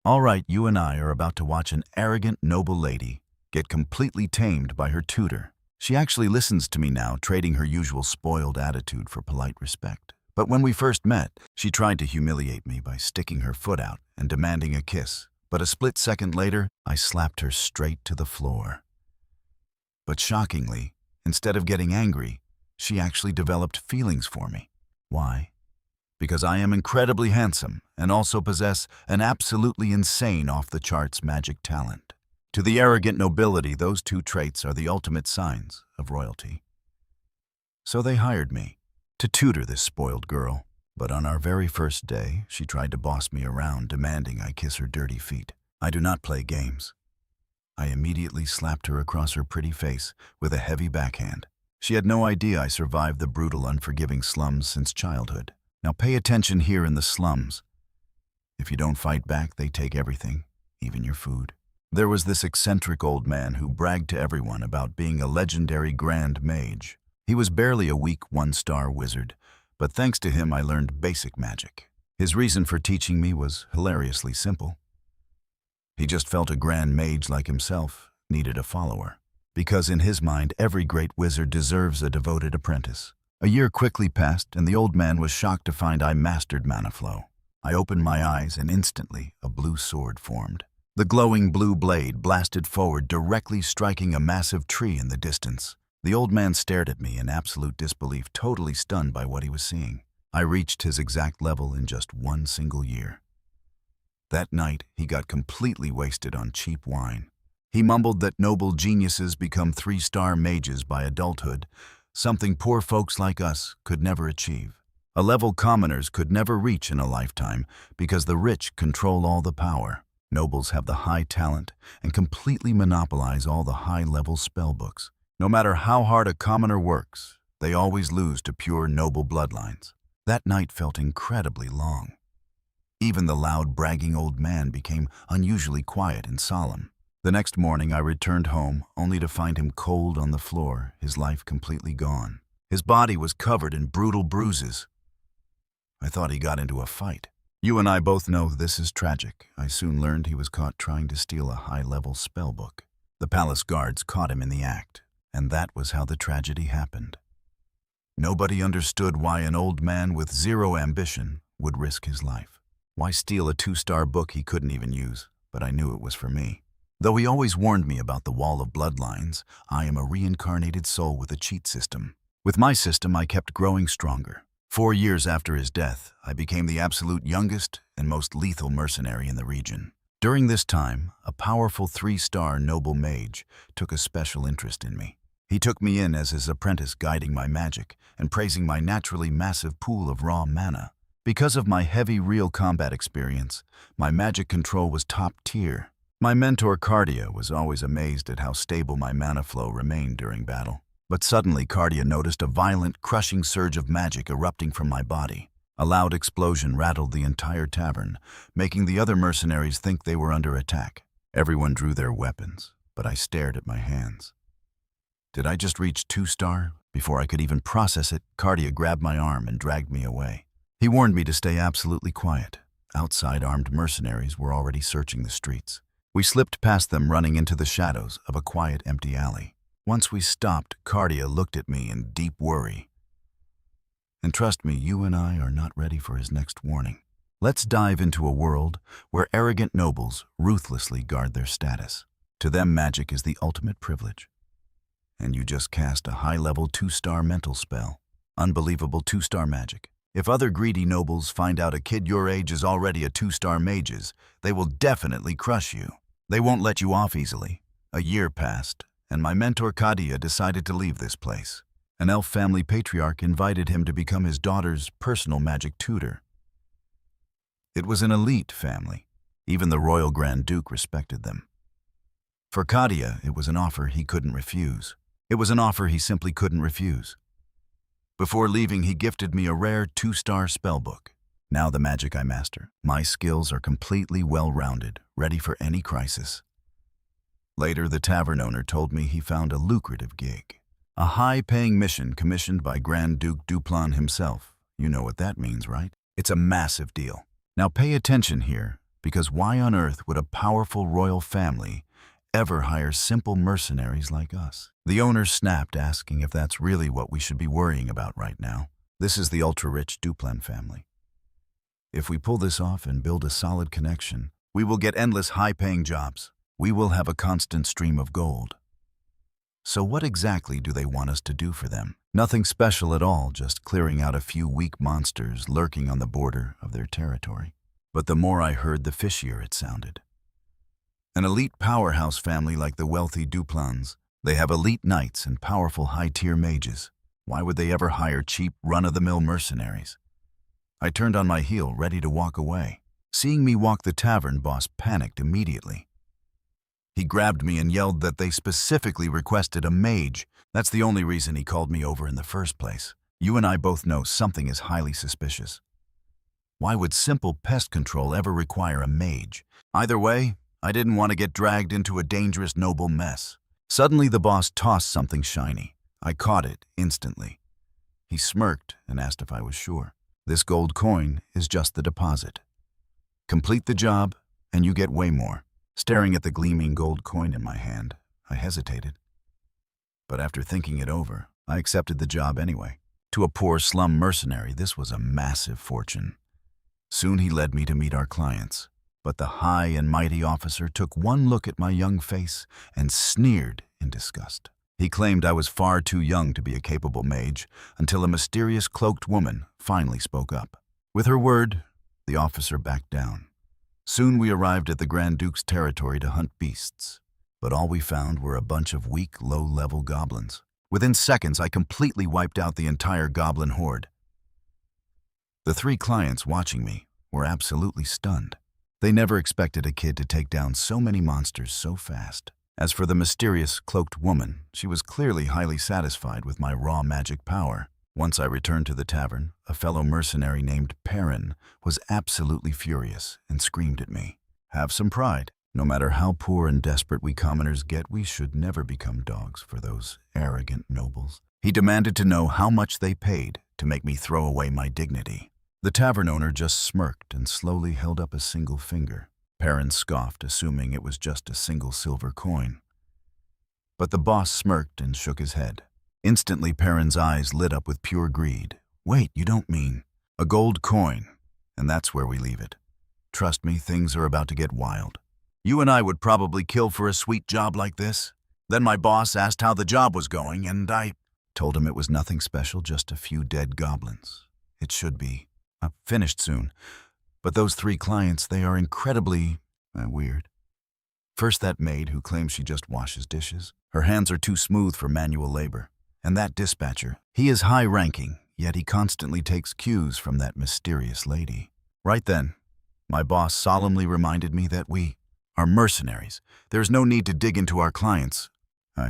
All right, you and I are about to watch an arrogant, noble lady get completely tamed by her tutor. She actually listens to me now, trading her usual spoiled attitude for polite respect. But when we first met, she tried to humiliate me by sticking her foot out and demanding a kiss. But a split second later, I slapped her straight to the floor. But shockingly, instead of getting angry, she actually developed feelings for me. Why? Because I am incredibly handsome and also possess an absolutely insane off-the-charts magic talent. To the arrogant nobility, those two traits are the ultimate signs of royalty. So they hired me to tutor this spoiled girl. But on our very first day, she tried to boss me around, demanding I kiss her dirty feet. I do not play games. I immediately slapped her across her pretty face with a heavy backhand. She had no idea I survived the brutal, unforgiving slums since childhood. Now pay attention here in the slums. If you don't fight back, they take everything, even your food. There was this eccentric old man who bragged to everyone about being a legendary grand mage. He was barely a weak one-star wizard, but thanks to him I learned basic magic. His reason for teaching me was hilariously simple. He just felt a grand mage like himself needed a follower, because in his mind every great wizard deserves a devoted apprentice. A year quickly passed, and the old man was shocked to find I mastered mana flow. I opened my eyes, and instantly a blue sword formed. The glowing blue blade blasted forward, directly striking a massive tree in the distance. The old man stared at me in absolute disbelief, totally stunned by what he was seeing. I reached his exact level in just one single year. That night, he got completely wasted on cheap wine. He mumbled that noble geniuses become 3-star mages by adulthood, something poor folks like us could never achieve. A level commoners could never reach in a lifetime because the rich control all the power. Nobles have the high talent and completely monopolize all the high-level spellbooks. No matter how hard a commoner works, they always lose to pure noble bloodlines. That night felt incredibly long. Even the loud, bragging old man became unusually quiet and solemn. The next morning I returned home, only to find him cold on the floor, his life completely gone. His body was covered in brutal bruises. I thought he got into a fight. You and I both know this is tragic. I soon learned he was caught trying to steal a high-level spellbook. The palace guards caught him in the act, and that was how the tragedy happened. Nobody understood why an old man with zero ambition would risk his life. Why steal a 2-star book he couldn't even use? But I knew it was for me. Though he always warned me about the wall of bloodlines, I am a reincarnated soul with a cheat system. With my system, I kept growing stronger. 4 years after his death, I became the absolute youngest and most lethal mercenary in the region. During this time, a powerful 3-star noble mage took a special interest in me. He took me in as his apprentice, guiding my magic and praising my naturally massive pool of raw mana. Because of my heavy real combat experience, my magic control was top tier. My mentor Cardia was always amazed at how stable my mana flow remained during battle. But suddenly Cardia noticed a violent, crushing surge of magic erupting from my body. A loud explosion rattled the entire tavern, making the other mercenaries think they were under attack. Everyone drew their weapons, but I stared at my hands. Did I just reach 2-star? Before I could even process it, Cardia grabbed my arm and dragged me away. He warned me to stay absolutely quiet. Outside, armed mercenaries were already searching the streets. We slipped past them, running into the shadows of a quiet, empty alley. Once we stopped, Cardia looked at me in deep worry. And trust me, you and I are not ready for his next warning. Let's dive into a world where arrogant nobles ruthlessly guard their status. To them, magic is the ultimate privilege. And you just cast a high-level 2-star mental spell. Unbelievable 2-star magic. If other greedy nobles find out a kid your age is already a 2-star mages, they will definitely crush you. They won't let you off easily. A year passed, and my mentor Kadia decided to leave this place. An elf family patriarch invited him to become his daughter's personal magic tutor. It was an elite family. Even the royal Grand Duke respected them. For Kadia, it was an offer he couldn't refuse. It was an offer he simply couldn't refuse. Before leaving, he gifted me a rare 2-star spellbook. Now the magic I master, my skills are completely well-rounded, ready for any crisis. Later, the tavern owner told me he found a lucrative gig. A high-paying mission commissioned by Grand Duke Duplan himself. You know what that means, right? It's a massive deal. Now pay attention here, Because why on earth would a powerful royal family ever hire simple mercenaries like us? The owner snapped, asking if that's really what we should be worrying about right now. This is the ultra-rich Duplan family. If we pull this off and build a solid connection, we will get endless high-paying jobs. We will have a constant stream of gold. So what exactly do they want us to do for them? Nothing special at all, just clearing out a few weak monsters lurking on the border of their territory. But the more I heard, the fishier it sounded. An elite powerhouse family like the wealthy Duplans. They have elite knights and powerful high-tier mages. Why would they ever hire cheap, run-of-the-mill mercenaries? I turned on my heel, ready to walk away. Seeing me walk, the tavern boss panicked immediately. He grabbed me and yelled that they specifically requested a mage. That's the only reason he called me over in the first place. You and I both know something is highly suspicious. Why would simple pest control ever require a mage? Either way, I didn't want to get dragged into a dangerous noble mess. Suddenly, the boss tossed something shiny. I caught it instantly. He smirked and asked if I was sure. This gold coin is just the deposit. Complete the job, and you get way more. Staring at the gleaming gold coin in my hand, I hesitated. But after thinking it over, I accepted the job anyway. To a poor slum mercenary, this was a massive fortune. Soon he led me to meet our clients, but the high and mighty officer took one look at my young face and sneered in disgust. He claimed I was far too young to be a capable mage until a mysterious cloaked woman finally spoke up. With her word, the officer backed down. Soon we arrived at the Grand Duke's territory to hunt beasts, but all we found were a bunch of weak, low-level goblins. Within seconds, I completely wiped out the entire goblin horde. The three clients watching me were absolutely stunned. They never expected a kid to take down so many monsters so fast. As for the mysterious cloaked woman, she was clearly highly satisfied with my raw magic power. Once I returned to the tavern, a fellow mercenary named Perrin was absolutely furious and screamed at me. Have some pride. No matter how poor and desperate we commoners get, we should never become dogs for those arrogant nobles. He demanded to know how much they paid to make me throw away my dignity. The tavern owner just smirked and slowly held up a single finger. Perrin scoffed, assuming it was just a single silver coin. But the boss smirked and shook his head. Instantly, Perrin's eyes lit up with pure greed. Wait, you don't mean a gold coin? And that's where we leave it. Trust me, things are about to get wild. You and I would probably kill for a sweet job like this. Then my boss asked how the job was going, and I told him it was nothing special, just a few dead goblins. It should be finished soon. But those three clients, they are incredibly weird. First, that maid who claims she just washes dishes. Her hands are too smooth for manual labor. And that dispatcher, he is high-ranking, yet he constantly takes cues from that mysterious lady. Right then, my boss solemnly reminded me that we are mercenaries. There's no need to dig into our clients'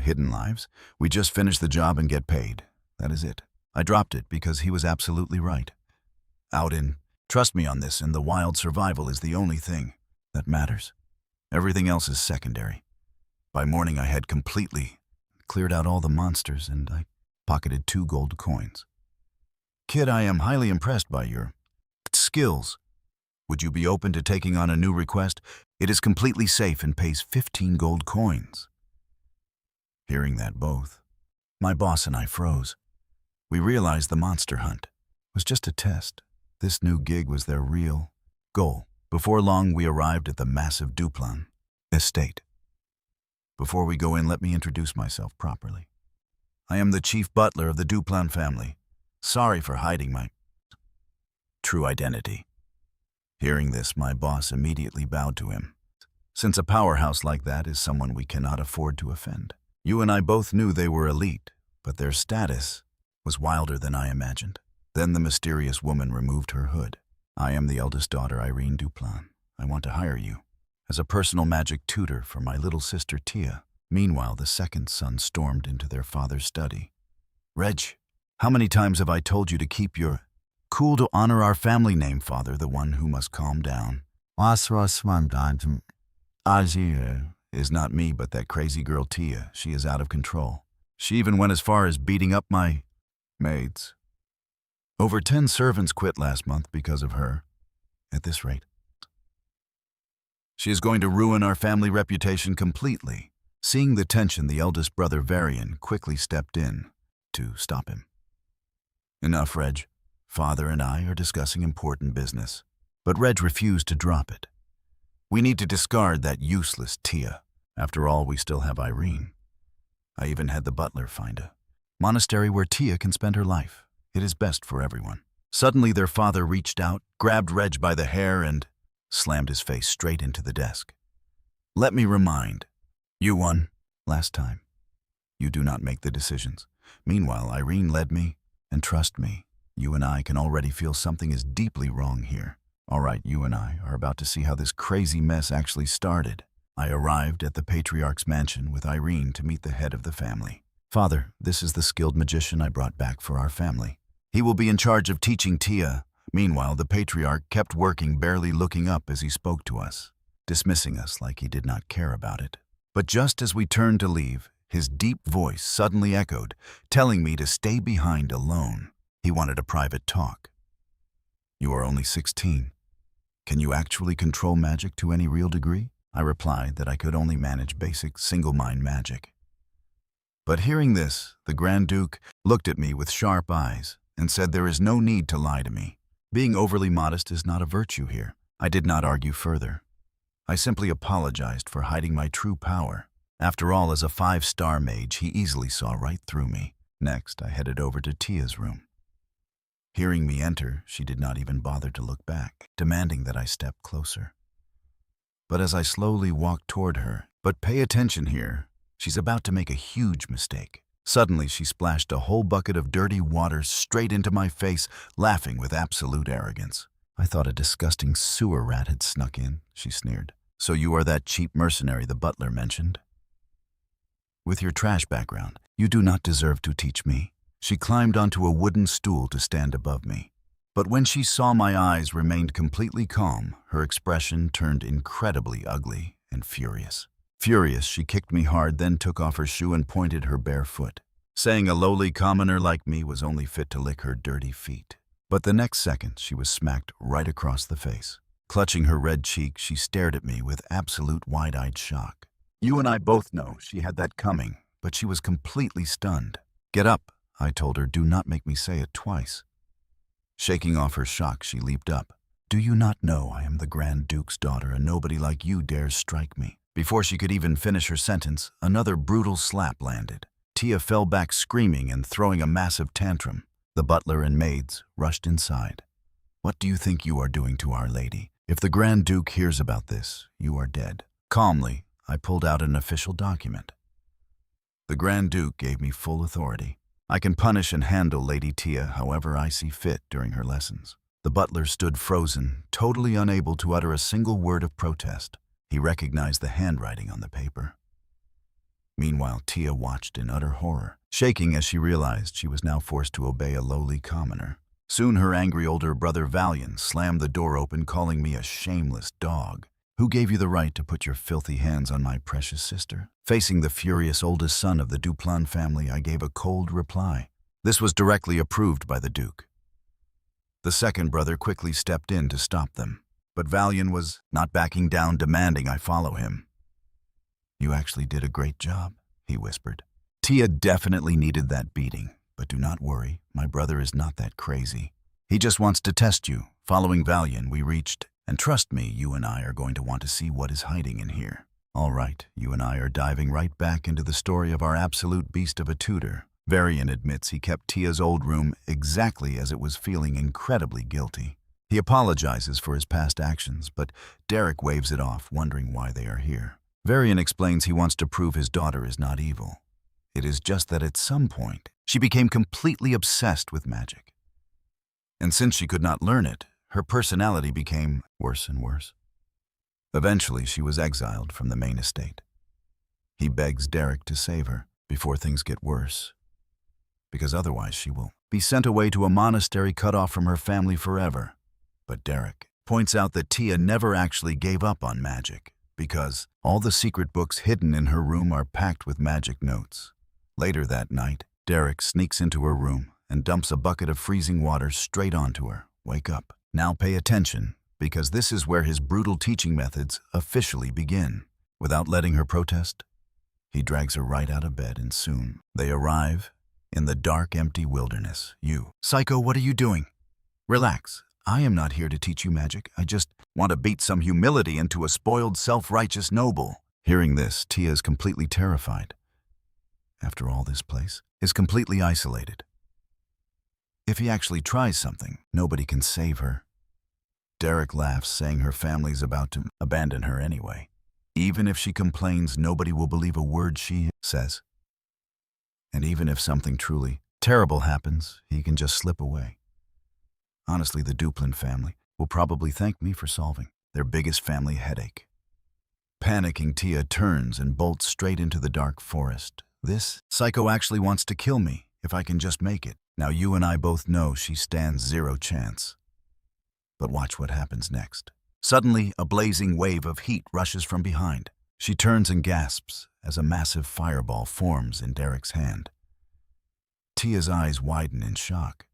hidden lives. We just finish the job and get paid. That is it. I dropped it because he was absolutely right. Trust me on this, and the wild survival is the only thing that matters. Everything else is secondary. By morning, I had completely cleared out all the monsters, and I pocketed 2 gold coins. Kid, I am highly impressed by your skills. Would you be open to taking on a new request? It is completely safe and pays 15 gold coins. Hearing that, both my boss and I froze. We realized the monster hunt was just a test. This new gig was their real goal. Before long, we arrived at the massive Duplan estate. Before we go in, let me introduce myself properly. I am the chief butler of the Duplan family. Sorry for hiding my true identity. Hearing this, my boss immediately bowed to him, since a powerhouse like that is someone we cannot afford to offend. You and I both knew they were elite, but their status was wilder than I imagined. Then the mysterious woman removed her hood. I am the eldest daughter, Irene Duplan. I want to hire you as a personal magic tutor for my little sister, Tia. Meanwhile, the second son stormed into their father's study. Reg, how many times have I told you to keep your cool, to honor our family name, father, the one who must calm down? Is not me, but that crazy girl, Tia. She is out of control. She even went as far as beating up my maids. Over 10 servants quit last month because of her. At this rate, She is going to ruin our family reputation completely. Seeing the tension, the eldest brother, Varian, quickly stepped in to stop him. Enough, Reg. Father and I are discussing important business. But Reg refused to drop it. We need to discard that useless Tia. After all, we still have Irene. I even had the butler find a monastery where Tia can spend her life. It is best for everyone. Suddenly their father reached out, grabbed Reg by the hair and slammed his face straight into the desk. Let me remind, you won last time. You do not make the decisions. Meanwhile, Irene led me, and trust me, you and I can already feel something is deeply wrong here. All right, you and I are about to see how this crazy mess actually started. I arrived at the Patriarch's mansion with Irene to meet the head of the family. Father, this is the skilled magician I brought back for our family. He will be in charge of teaching Tia. Meanwhile, the Patriarch kept working, barely looking up as he spoke to us, dismissing us like he did not care about it. But just as we turned to leave, his deep voice suddenly echoed, telling me to stay behind alone. He wanted a private talk. You are only 16. Can you actually control magic to any real degree? I replied that I could only manage basic single-mind magic. But hearing this, the Grand Duke looked at me with sharp eyes and said there is no need to lie to me. Being overly modest is not a virtue here. I did not argue further. I simply apologized for hiding my true power. After all, as a 5-star mage, he easily saw right through me. Next, I headed over to Tia's room. Hearing me enter, she did not even bother to look back, demanding that I step closer. But as I slowly walked toward her, but pay attention here, she's about to make a huge mistake. Suddenly, she splashed a whole bucket of dirty water straight into my face, laughing with absolute arrogance. I thought a disgusting sewer rat had snuck in, she sneered. So you are that cheap mercenary the butler mentioned? With your trash background, you do not deserve to teach me. She climbed onto a wooden stool to stand above me. But when she saw my eyes remained completely calm, her expression turned incredibly ugly and furious. Furious, she kicked me hard, then took off her shoe and pointed her bare foot, saying a lowly commoner like me was only fit to lick her dirty feet. But the next second, she was smacked right across the face. Clutching her red cheek, she stared at me with absolute wide-eyed shock. You and I both know she had that coming, but she was completely stunned. Get up, I told her. Do not make me say it twice. Shaking off her shock, she leaped up. Do you not know I am the Grand Duke's daughter, and nobody like you dares strike me? Before she could even finish her sentence, another brutal slap landed. Tia fell back screaming and throwing a massive tantrum. The butler and maids rushed inside. What do you think you are doing to Our Lady? If the Grand Duke hears about this, you are dead. Calmly, I pulled out an official document. The Grand Duke gave me full authority. I can punish and handle Lady Tia however I see fit during her lessons. The butler stood frozen, totally unable to utter a single word of protest. He recognized the handwriting on the paper. Meanwhile, Tia watched in utter horror, shaking as she realized she was now forced to obey a lowly commoner. Soon her angry older brother Valian slammed the door open, calling me a shameless dog. Who gave you the right to put your filthy hands on my precious sister? Facing the furious oldest son of the Duplan family, I gave a cold reply. This was directly approved by the Duke. The second brother quickly stepped in to stop them, but Valian was not backing down, demanding I follow him. You actually did a great job, he whispered. Tia definitely needed that beating, but do not worry, my brother is not that crazy. He just wants to test you. Following Valian, we reached, and trust me, you and I are going to want to see what is hiding in here. All right, you and I are diving right back into the story of our absolute beast of a tutor. Varian admits he kept Tia's old room exactly as it was, feeling incredibly guilty. He apologizes for his past actions, but Derek waves it off, wondering why they are here. Varian explains he wants to prove his daughter is not evil. It is just that at some point, she became completely obsessed with magic. And since she could not learn it, her personality became worse and worse. Eventually, she was exiled from the main estate. He begs Derek to save her before things get worse, because otherwise she will be sent away to a monastery cut off from her family forever. But Derek points out that Tia never actually gave up on magic, because all the secret books hidden in her room are packed with magic notes. Later that night, Derek sneaks into her room and dumps a bucket of freezing water straight onto her. Wake up. Now pay attention. because this is where his brutal teaching methods officially begin. Without letting her protest, he drags her right out of bed, and soon they arrive in the dark, empty wilderness. You, Psycho, what are you doing? Relax. I am not here to teach you magic. I just want to beat some humility into a spoiled, self-righteous noble. Hearing this, Tia is completely terrified. After all, this place is completely isolated. If he actually tries something, nobody can save her. Derek laughs, saying her family's about to abandon her anyway. Even if she complains, nobody will believe a word she says. And even if something truly terrible happens, he can just slip away. Honestly, the Duplin family will probably thank me for solving their biggest family headache. Panicking, Tia turns and bolts straight into the dark forest. This Psycho actually wants to kill me if I can just make it. Now you and I both know she stands zero chance. But watch what happens next. Suddenly, a blazing wave of heat rushes from behind. She turns and gasps as a massive fireball forms in Derek's hand. Tia's eyes widen in shock.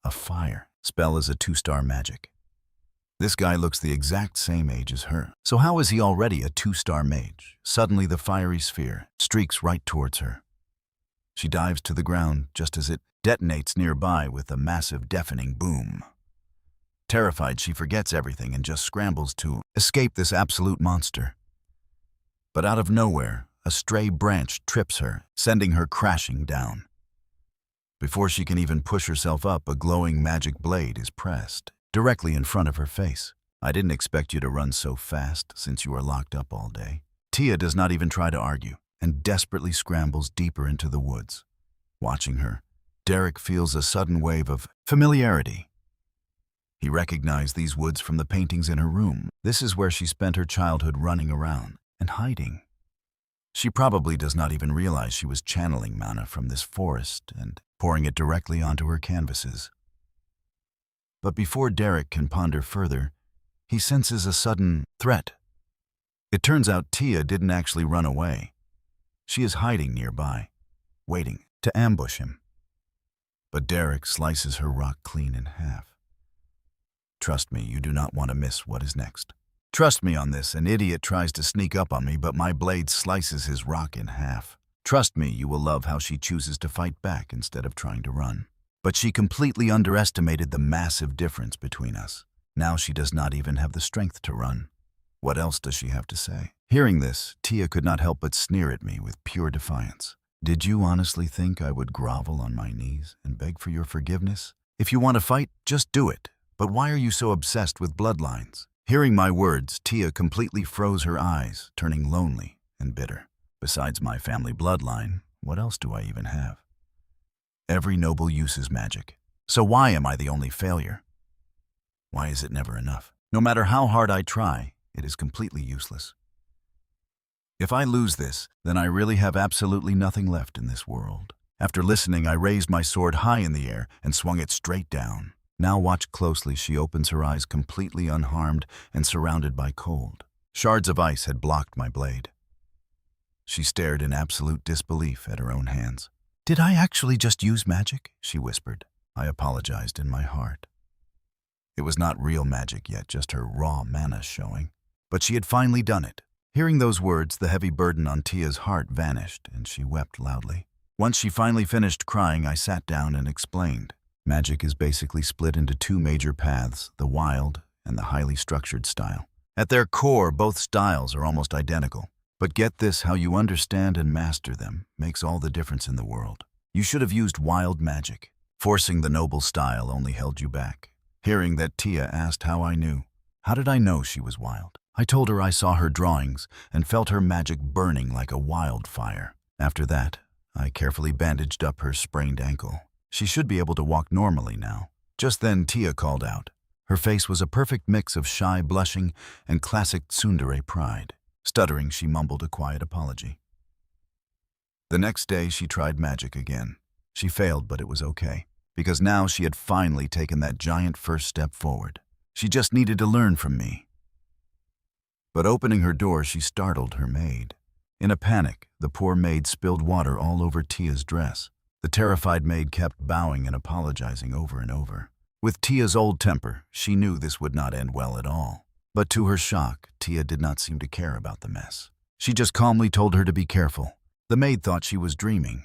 A fire spell is a 2-star magic. This guy looks the exact same age as her. So how is he already a 2-star mage? Suddenly, the fiery sphere streaks right towards her. She dives to the ground just as it detonates nearby with a massive, deafening boom. Terrified, she forgets everything and just scrambles to escape this absolute monster. But out of nowhere, a stray branch trips her, sending her crashing down. Before she can even push herself up, a glowing magic blade is pressed directly in front of her face. I didn't expect you to run so fast since you were locked up all day. Tia does not even try to argue and desperately scrambles deeper into the woods. Watching her, Derek feels a sudden wave of familiarity. He recognized these woods from the paintings in her room. This is where she spent her childhood running around and hiding. She probably does not even realize she was channeling mana from this forest and pouring it directly onto her canvases. But before Derek can ponder further, he senses a sudden threat. It turns out Tia didn't actually run away. She is hiding nearby, waiting to ambush him. But Derek slices her rock clean in half. Trust me, you do not want to miss what is next. Trust me on this, an idiot tries to sneak up on me, but my blade slices his rock in half. Trust me, you will love how she chooses to fight back instead of trying to run. But she completely underestimated the massive difference between us. Now she does not even have the strength to run. What else does she have to say? Hearing this, Tia could not help but sneer at me with pure defiance. Did you honestly think I would grovel on my knees and beg for your forgiveness? If you want to fight, just do it. But why are you so obsessed with bloodlines? Hearing my words, Tia completely froze her eyes, turning lonely and bitter. Besides my family bloodline, what else do I even have? Every noble uses magic. So why am I the only failure? Why is it never enough? No matter how hard I try, it is completely useless. If I lose this, then I really have absolutely nothing left in this world. After listening, I raised my sword high in the air and swung it straight down. Now watch closely. She opens her eyes completely unharmed and surrounded by cold. Shards of ice had blocked my blade. She stared in absolute disbelief at her own hands. Did I actually just use magic? She whispered. I apologized in my heart. It was not real magic yet, just her raw mana showing. But she had finally done it. Hearing those words, the heavy burden on Tia's heart vanished, and she wept loudly. Once she finally finished crying, I sat down and explained. Magic is basically split into 2 major paths, the wild and the highly structured style. At their core, both styles are almost identical. But get this, how you understand and master them makes all the difference in the world. You should have used wild magic. Forcing the noble style only held you back. Hearing that, Tia asked how I knew. How did I know she was wild? I told her I saw her drawings and felt her magic burning like a wildfire. After that, I carefully bandaged up her sprained ankle. She should be able to walk normally now. Just then, Tia called out. Her face was a perfect mix of shy blushing and classic tsundere pride. Stuttering, she mumbled a quiet apology. The next day, she tried magic again. She failed, but it was okay, because now she had finally taken that giant first step forward. She just needed to learn from me. But opening her door, she startled her maid. In a panic, the poor maid spilled water all over Tia's dress. The terrified maid kept bowing and apologizing over and over. With Tia's old temper, she knew this would not end well at all. But to her shock, Tia did not seem to care about the mess. She just calmly told her to be careful. The maid thought she was dreaming.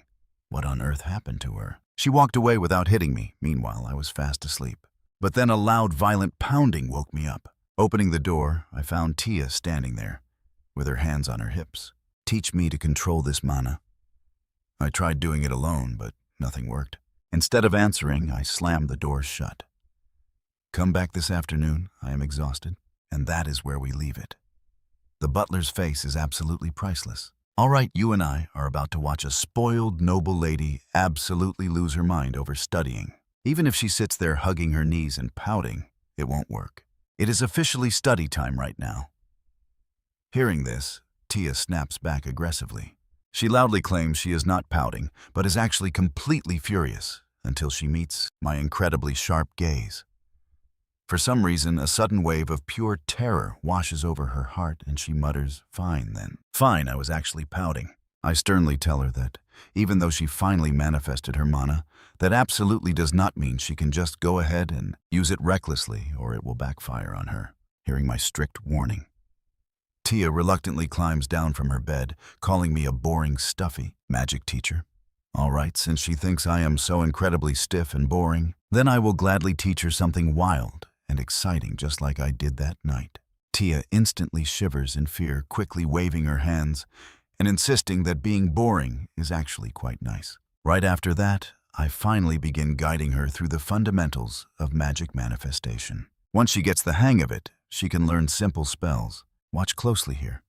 What on earth happened to her? She walked away without hitting me. Meanwhile, I was fast asleep. But then a loud, violent pounding woke me up. Opening the door, I found Tia standing there, with her hands on her hips. Teach me to control this mana. I tried doing it alone, but nothing worked. Instead of answering, I slammed the door shut. Come back this afternoon, I am exhausted, and that is where we leave it. The butler's face is absolutely priceless. All right, you and I are about to watch a spoiled, noble lady absolutely lose her mind over studying. Even if she sits there hugging her knees and pouting, it won't work. It is officially study time right now. Hearing this, Tia snaps back aggressively. She loudly claims she is not pouting, but is actually completely furious until she meets my incredibly sharp gaze. For some reason, a sudden wave of pure terror washes over her heart and she mutters, "Fine then." Fine, I was actually pouting. I sternly tell her that, even though she finally manifested her mana, that absolutely does not mean she can just go ahead and use it recklessly or it will backfire on her. Hearing my strict warning, Tia reluctantly climbs down from her bed, calling me a boring, stuffy magic teacher. All right, since she thinks I am so incredibly stiff and boring, then I will gladly teach her something wild and exciting just like I did that night. Tia instantly shivers in fear, quickly waving her hands and insisting that being boring is actually quite nice. Right after that, I finally begin guiding her through the fundamentals of magic manifestation. Once she gets the hang of it, she can learn simple spells. Watch closely here.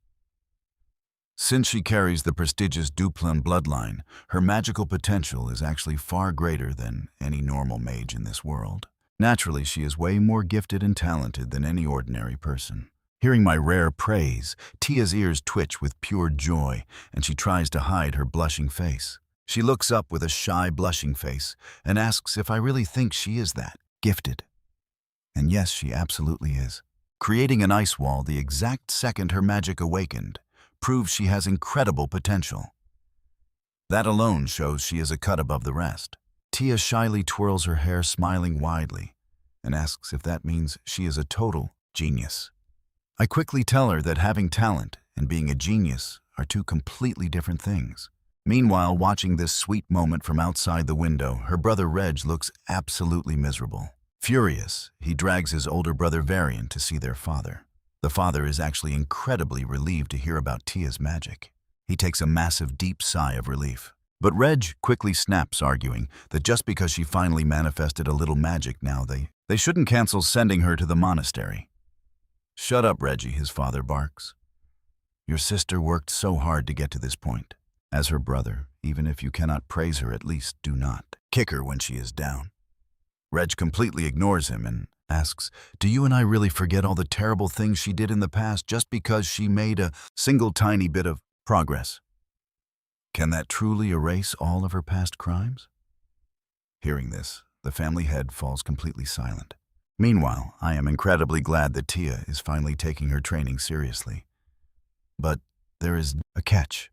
Since she carries the prestigious Duplin bloodline, her magical potential is actually far greater than any normal mage in this world. Naturally, she is way more gifted and talented than any ordinary person. Hearing my rare praise, Tia's ears twitch with pure joy, and she tries to hide her blushing face. She looks up with a shy, blushing face and asks if I really think she is that gifted. And yes, she absolutely is. Creating an ice wall the exact second her magic awakened proves she has incredible potential. That alone shows she is a cut above the rest. Tia shyly twirls her hair, smiling widely, and asks if that means she is a total genius. I quickly tell her that having talent and being a genius are two completely different things. Meanwhile, watching this sweet moment from outside the window, her brother Reg looks absolutely miserable. Furious, he drags his older brother Varian to see their father. The father is actually incredibly relieved to hear about Tia's magic. He takes a massive, deep sigh of relief. But Reg quickly snaps, arguing that just because she finally manifested a little magic now, they shouldn't cancel sending her to the monastery. "Shut up, Reggie," his father barks. "Your sister worked so hard to get to this point. As her brother, even if you cannot praise her, at least do not kick her when she is down." Reg completely ignores him and asks, "Do you and I really forget all the terrible things she did in the past just because she made a single tiny bit of progress? Can that truly erase all of her past crimes?" Hearing this, the family head falls completely silent. Meanwhile, I am incredibly glad that Tia is finally taking her training seriously. But there is a catch.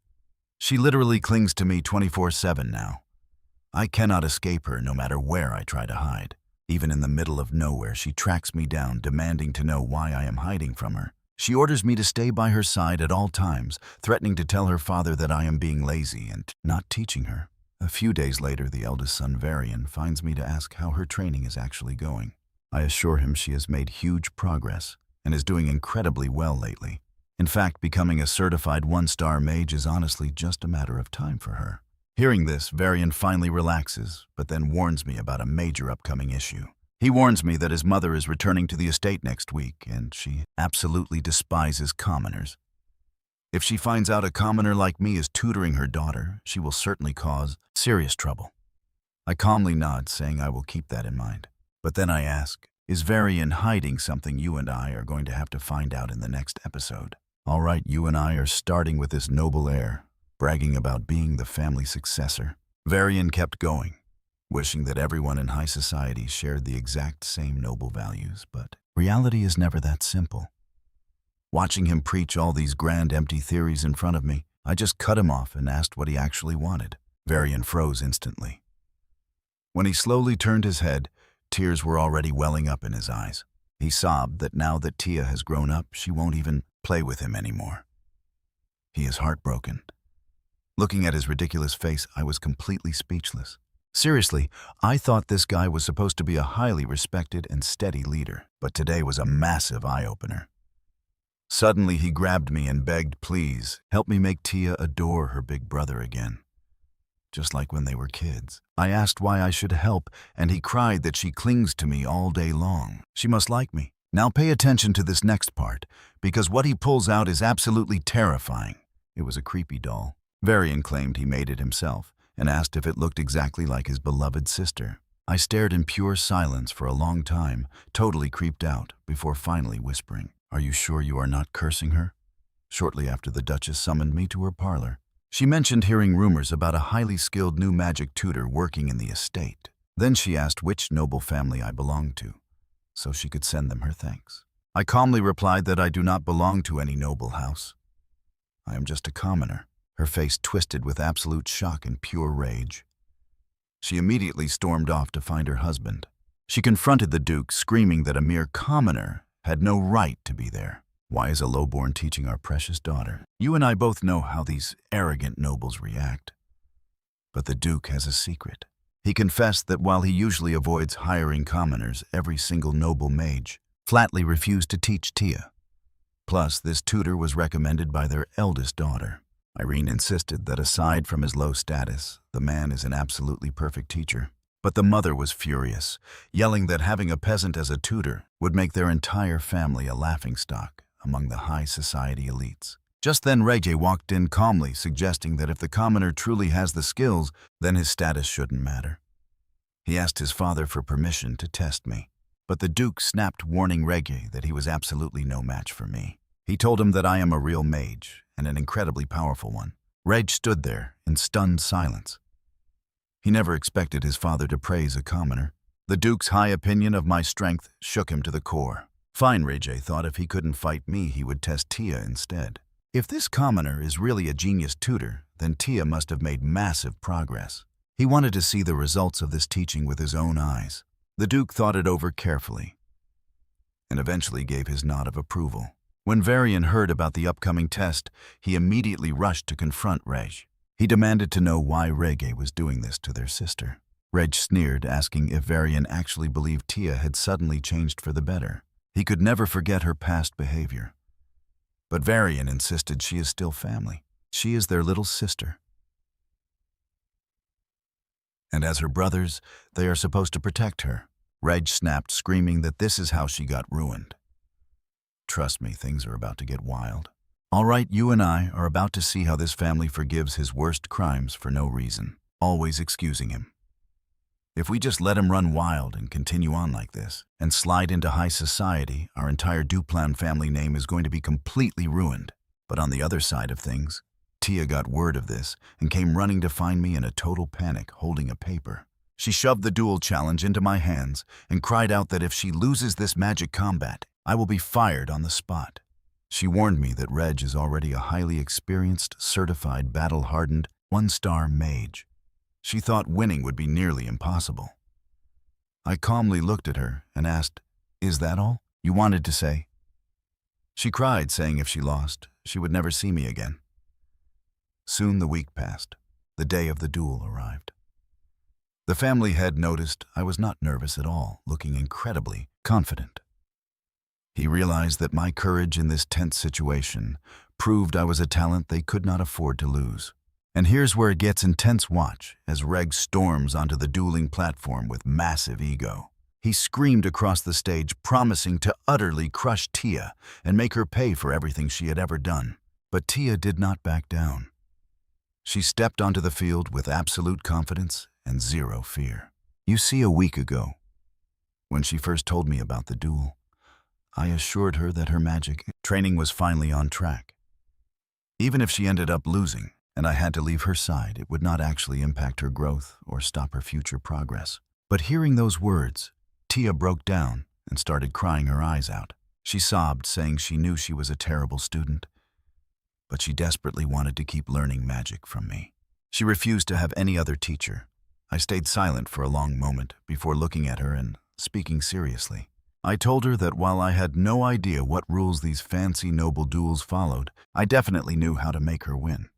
She literally clings to me 24/7 now. I cannot escape her no matter where I try to hide. Even in the middle of nowhere, she tracks me down, demanding to know why I am hiding from her. She orders me to stay by her side at all times, threatening to tell her father that I am being lazy and not teaching her. A few days later, the eldest son, Varian, finds me to ask how her training is actually going. I assure him she has made huge progress and is doing incredibly well lately. In fact, becoming a certified one-star mage is honestly just a matter of time for her. Hearing this, Varian finally relaxes, but then warns me about a major upcoming issue. He warns me that his mother is returning to the estate next week, and she absolutely despises commoners. If she finds out a commoner like me is tutoring her daughter, she will certainly cause serious trouble. I calmly nod, saying I will keep that in mind. But then I ask, is Varian hiding something you and I are going to have to find out in the next episode? All right, you and I are starting with this noble heir, bragging about being the family successor. Varian kept going, wishing that everyone in high society shared the exact same noble values, but reality is never that simple. Watching him preach all these grand empty theories in front of me, I just cut him off and asked what he actually wanted. Varian froze instantly. When he slowly turned his head, Tears were already welling up in his eyes. He sobbed that now that Tia has grown up, she won't even play with him anymore. He is heartbroken. Looking at his ridiculous face, I was completely speechless. Seriously, I thought this guy was supposed to be a highly respected and steady leader, but today was a massive eye-opener. Suddenly, he grabbed me and begged, "Please, help me make Tia adore her big brother again." Just like when they were kids. I asked why I should help, and he cried that she clings to me all day long. She must like me. Now pay attention to this next part, because what he pulls out is absolutely terrifying. It was a creepy doll. Varian claimed he made it himself, and asked if it looked exactly like his beloved sister. I stared in pure silence for a long time, totally creeped out, before finally whispering, "Are you sure you are not cursing her?" Shortly after, the Duchess summoned me to her parlor. She mentioned hearing rumors about a highly skilled new magic tutor working in the estate. Then she asked which noble family I belonged to, so she could send them her thanks. I calmly replied that I do not belong to any noble house. I am just a commoner. Her face twisted with absolute shock and pure rage. She immediately stormed off to find her husband. She confronted the Duke, screaming that a mere commoner had no right to be there. Why is a lowborn teaching our precious daughter? You and I both know how these arrogant nobles react. But the Duke has a secret. He confessed that while he usually avoids hiring commoners, every single noble mage flatly refused to teach Tia. Plus, this tutor was recommended by their eldest daughter. Irene insisted that aside from his low status, the man is an absolutely perfect teacher. But the mother was furious, yelling that having a peasant as a tutor would make their entire family a laughingstock among the high society elites. Just then Reggie walked in calmly, suggesting that if the commoner truly has the skills, then his status shouldn't matter. He asked his father for permission to test me, but the Duke snapped, warning Reggie that he was absolutely no match for me. He told him that I am a real mage, and an incredibly powerful one. Reg stood there in stunned silence. He never expected his father to praise a commoner. The Duke's high opinion of my strength shook him to the core. Fine, Reggie thought if he couldn't fight me, he would test Tia instead. If this commoner is really a genius tutor, then Tia must have made massive progress. He wanted to see the results of this teaching with his own eyes. The Duke thought it over carefully, and eventually gave his nod of approval. When Varian heard about the upcoming test, he immediately rushed to confront Reg. He demanded to know why Reggie was doing this to their sister. Reg sneered, asking if Varian actually believed Tia had suddenly changed for the better. He could never forget her past behavior. But Varian insisted she is still family. She is their little sister. And as her brothers, they are supposed to protect her. Reg snapped, screaming that this is how she got ruined. Trust me, things are about to get wild. All right, you and I are about to see how this family forgives his worst crimes for no reason, always excusing him. If we just let him run wild and continue on like this, and slide into high society, our entire Duplan family name is going to be completely ruined. But on the other side of things, Tia got word of this and came running to find me in a total panic, holding a paper. She shoved the duel challenge into my hands and cried out that if she loses this magic combat, I will be fired on the spot. She warned me that Reg is already a highly experienced, certified, battle-hardened, one-star mage. She thought winning would be nearly impossible. I calmly looked at her and asked, "Is that all you wanted to say?" She cried, saying if she lost, she would never see me again. Soon the week passed. The day of the duel arrived. The family head noticed I was not nervous at all, looking incredibly confident. He realized that my courage in this tense situation proved I was a talent they could not afford to lose. And here's where it gets intense. Watch as Reg storms onto the dueling platform with massive ego. He screamed across the stage, promising to utterly crush Tia and make her pay for everything she had ever done. But Tia did not back down. She stepped onto the field with absolute confidence and zero fear. You see, a week ago, when she first told me about the duel, I assured her that her magic training was finally on track. Even if she ended up losing, and I had to leave her side, it would not actually impact her growth or stop her future progress. But hearing those words, Tia broke down and started crying her eyes out. She sobbed, saying she knew she was a terrible student, but she desperately wanted to keep learning magic from me. She refused to have any other teacher. I stayed silent for a long moment before looking at her and speaking seriously. I told her that while I had no idea what rules these fancy noble duels followed, I definitely knew how to make her win.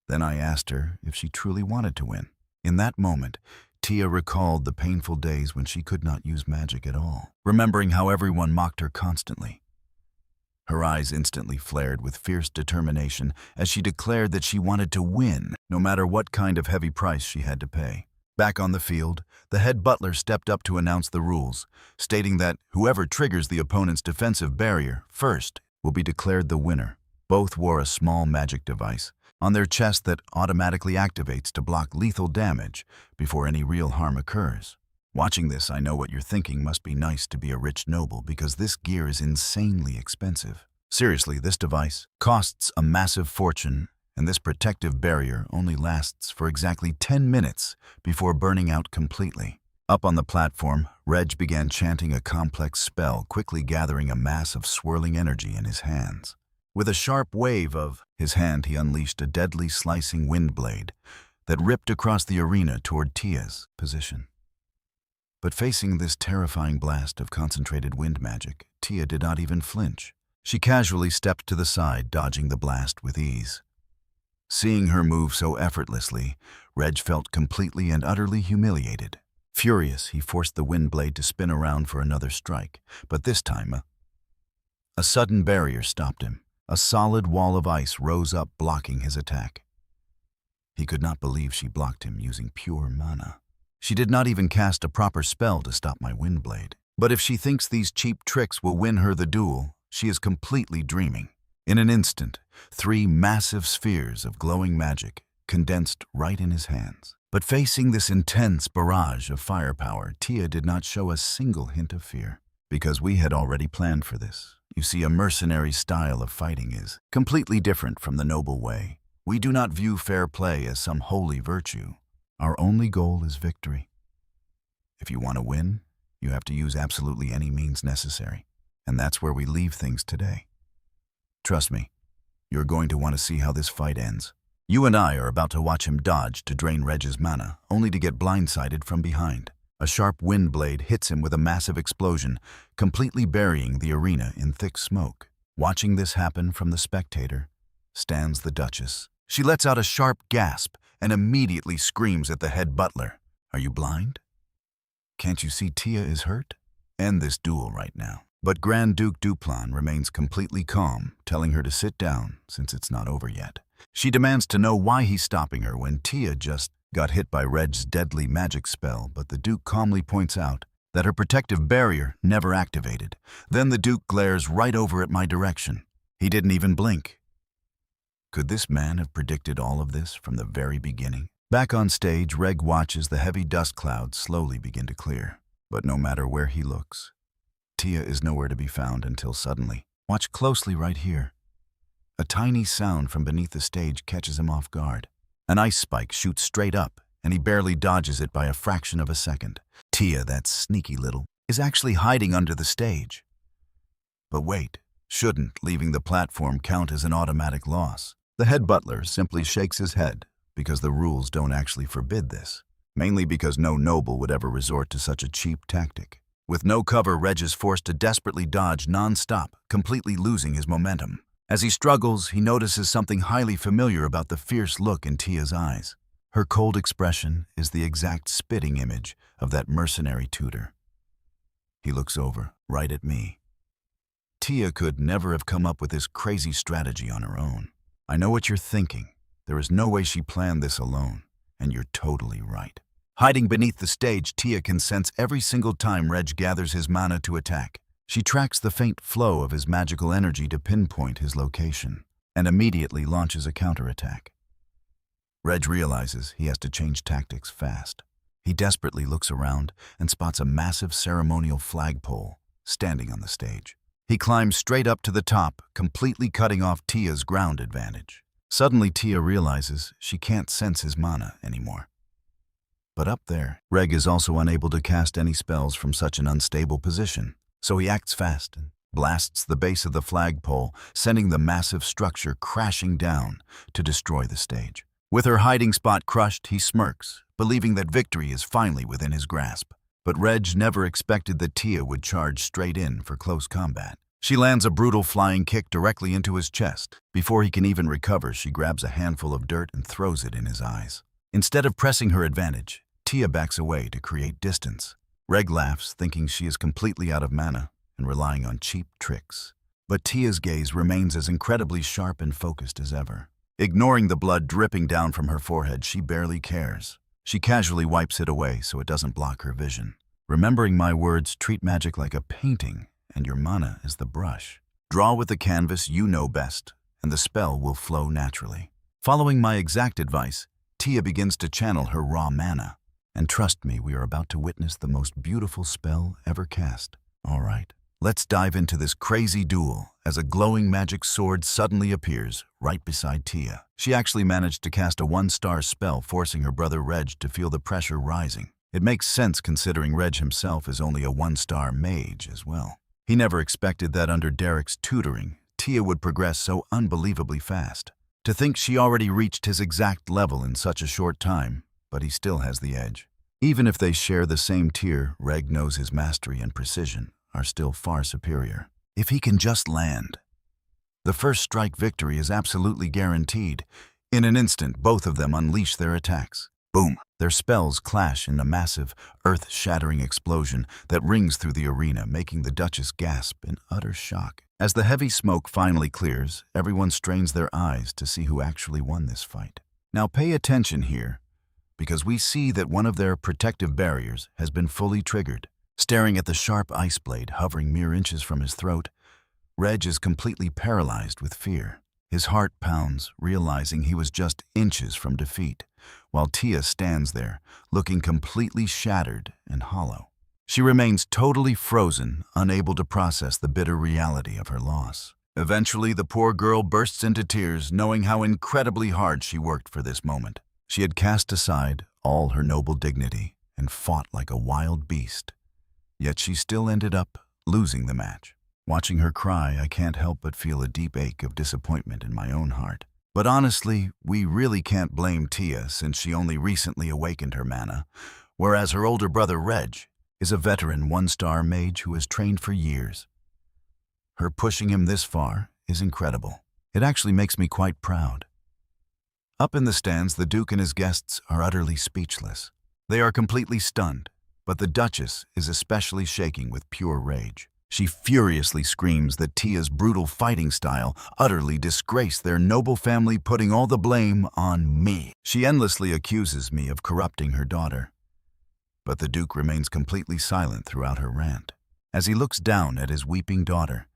Then I asked her if she truly wanted to win. In that moment, Tia recalled the painful days when she could not use magic at all, remembering how everyone mocked her constantly. Her eyes instantly flared with fierce determination as she declared that she wanted to win, no matter what kind of heavy price she had to pay. Back on the field, the head butler stepped up to announce the rules, stating that whoever triggers the opponent's defensive barrier first will be declared the winner. Both wore a small magic device on their chest that automatically activates to block lethal damage before any real harm occurs. Watching this, I know what you're thinking must be nice to be a rich noble because this gear is insanely expensive. Seriously, this device costs a massive fortune, and this protective barrier only lasts for exactly 10 minutes before burning out completely. Up on the platform, Reg began chanting a complex spell, quickly gathering a mass of swirling energy in his hands. With a sharp wave of his hand, he unleashed a deadly slicing wind blade that ripped across the arena toward Tia's position. But facing this terrifying blast of concentrated wind magic, Tia did not even flinch. She casually stepped to the side, dodging the blast with ease. Seeing her move so effortlessly, Reg felt completely and utterly humiliated. Furious, he forced the wind blade to spin around for another strike, but this time a sudden barrier stopped him. A solid wall of ice rose up, blocking his attack. He could not believe she blocked him using pure mana. She did not even cast a proper spell to stop my wind blade. But if she thinks these cheap tricks will win her the duel, she is completely dreaming. In an instant, 3 massive spheres of glowing magic condensed right in his hands. But facing this intense barrage of firepower, Tia did not show a single hint of fear. Because we had already planned for this. You see, a mercenary style of fighting is completely different from the noble way. We do not view fair play as some holy virtue. Our only goal is victory. If you want to win, you have to use absolutely any means necessary. And that's where we leave things today. Trust me, you're going to want to see how this fight ends. You and I are about to watch him dodge to drain Reg's mana, only to get blindsided from behind. A sharp wind blade hits him with a massive explosion, completely burying the arena in thick smoke. Watching this happen from the spectator stands the Duchess. She lets out a sharp gasp and immediately screams at the head butler. Are you blind? Can't you see Tia is hurt? End this duel right now. But Grand Duke Duplan remains completely calm, telling her to sit down since it's not over yet. She demands to know why he's stopping her when Tia just got hit by Reg's deadly magic spell, but the Duke calmly points out that her protective barrier never activated. Then the Duke glares right over at my direction. He didn't even blink. Could this man have predicted all of this from the very beginning? Back on stage, Reg watches the heavy dust clouds slowly begin to clear. But no matter where he looks, Tia is nowhere to be found until suddenly. Watch closely right here. A tiny sound from beneath the stage catches him off guard. An ice spike shoots straight up, and he barely dodges it by a fraction of a second. Tia, that sneaky little, is actually hiding under the stage. But wait, shouldn't leaving the platform count as an automatic loss? The head butler simply shakes his head because the rules don't actually forbid this, mainly because no noble would ever resort to such a cheap tactic. With no cover, Reg is forced to desperately dodge non-stop, completely losing his momentum. As he struggles, he notices something highly familiar about the fierce look in Tia's eyes. Her cold expression is the exact spitting image of that mercenary tutor. He looks over, right at me. Tia could never have come up with this crazy strategy on her own. I know what you're thinking. There is no way she planned this alone, and you're totally right. Hiding beneath the stage, Tia can sense every single time Reg gathers his mana to attack. She tracks the faint flow of his magical energy to pinpoint his location, and immediately launches a counterattack. Reg realizes he has to change tactics fast. He desperately looks around and spots a massive ceremonial flagpole standing on the stage. He climbs straight up to the top, completely cutting off Tia's ground advantage. Suddenly, Tia realizes she can't sense his mana anymore. But up there, Reg is also unable to cast any spells from such an unstable position. So he acts fast and blasts the base of the flagpole, sending the massive structure crashing down to destroy the stage. With her hiding spot crushed, he smirks, believing that victory is finally within his grasp. But Reg never expected that Tia would charge straight in for close combat. She lands a brutal flying kick directly into his chest. Before he can even recover, she grabs a handful of dirt and throws it in his eyes. Instead of pressing her advantage, Tia backs away to create distance. Reg laughs, thinking she is completely out of mana and relying on cheap tricks. But Tia's gaze remains as incredibly sharp and focused as ever. Ignoring the blood dripping down from her forehead, she barely cares. She casually wipes it away so it doesn't block her vision. Remembering my words, treat magic like a painting, and your mana is the brush. Draw with the canvas you know best, and the spell will flow naturally. Following my exact advice, Tia begins to channel her raw mana. And trust me, we are about to witness the most beautiful spell ever cast. All right, let's dive into this crazy duel as a glowing magic sword suddenly appears right beside Tia. She actually managed to cast a 1-star spell, forcing her brother Reg to feel the pressure rising. It makes sense considering Reg himself is only a 1-star mage as well. He never expected that under Derek's tutoring, Tia would progress so unbelievably fast. To think she already reached his exact level in such a short time, but he still has the edge. Even if they share the same tier, Reg knows his mastery and precision are still far superior. If he can just land, the first strike victory is absolutely guaranteed. In an instant, both of them unleash their attacks. Boom! Their spells clash in a massive, earth-shattering explosion that rings through the arena, making the Duchess gasp in utter shock. As the heavy smoke finally clears, everyone strains their eyes to see who actually won this fight. Now pay attention here, because we see that one of their protective barriers has been fully triggered. Staring at the sharp ice blade hovering mere inches from his throat, Reg is completely paralyzed with fear. His heart pounds, realizing he was just inches from defeat, while Tia stands there, looking completely shattered and hollow. She remains totally frozen, unable to process the bitter reality of her loss. Eventually, the poor girl bursts into tears, knowing how incredibly hard she worked for this moment. She had cast aside all her noble dignity and fought like a wild beast. Yet she still ended up losing the match. Watching her cry, I can't help but feel a deep ache of disappointment in my own heart. But honestly, we really can't blame Tia since she only recently awakened her mana, whereas her older brother Reg is a veteran 1-star mage who has trained for years. Her pushing him this far is incredible. It actually makes me quite proud. Up in the stands, the Duke and his guests are utterly speechless. They are completely stunned, but the Duchess is especially shaking with pure rage. She furiously screams that Tia's brutal fighting style utterly disgraced their noble family, putting all the blame on me. She endlessly accuses me of corrupting her daughter. But the Duke remains completely silent throughout her rant. As he looks down at his weeping daughter,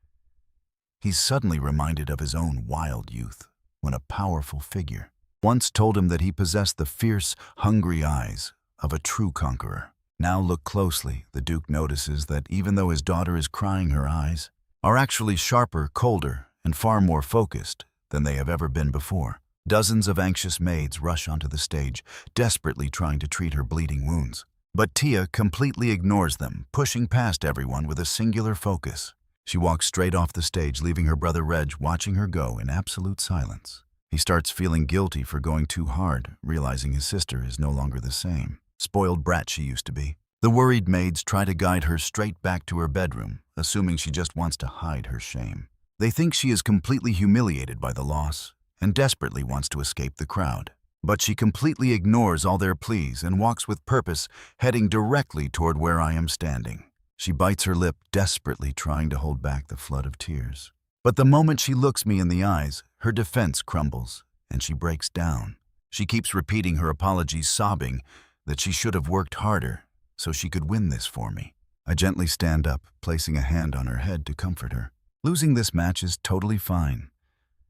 he's suddenly reminded of his own wild youth, when a powerful figure once told him that he possessed the fierce, hungry eyes of a true conqueror. Now look closely, the Duke notices that even though his daughter is crying, her eyes are actually sharper, colder, and far more focused than they have ever been before. Dozens of anxious maids rush onto the stage, desperately trying to treat her bleeding wounds. But Tia completely ignores them, pushing past everyone with a singular focus. She walks straight off the stage, leaving her brother Reg watching her go in absolute silence. He starts feeling guilty for going too hard, realizing his sister is no longer the same spoiled brat she used to be. The worried maids try to guide her straight back to her bedroom, assuming she just wants to hide her shame. They think she is completely humiliated by the loss and desperately wants to escape the crowd. But she completely ignores all their pleas and walks with purpose, heading directly toward where I am standing. She bites her lip, desperately trying to hold back the flood of tears. But the moment she looks me in the eyes, her defense crumbles, and she breaks down. She keeps repeating her apologies, sobbing that she should have worked harder so she could win this for me. I gently stand up, placing a hand on her head to comfort her. Losing this match is totally fine.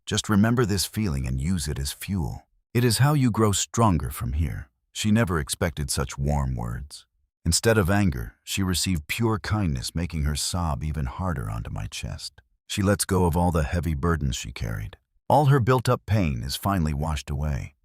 Just remember this feeling and use it as fuel. It is how you grow stronger from here. She never expected such warm words. Instead of anger, she received pure kindness, making her sob even harder onto my chest. She lets go of all the heavy burdens she carried. All her built-up pain is finally washed away.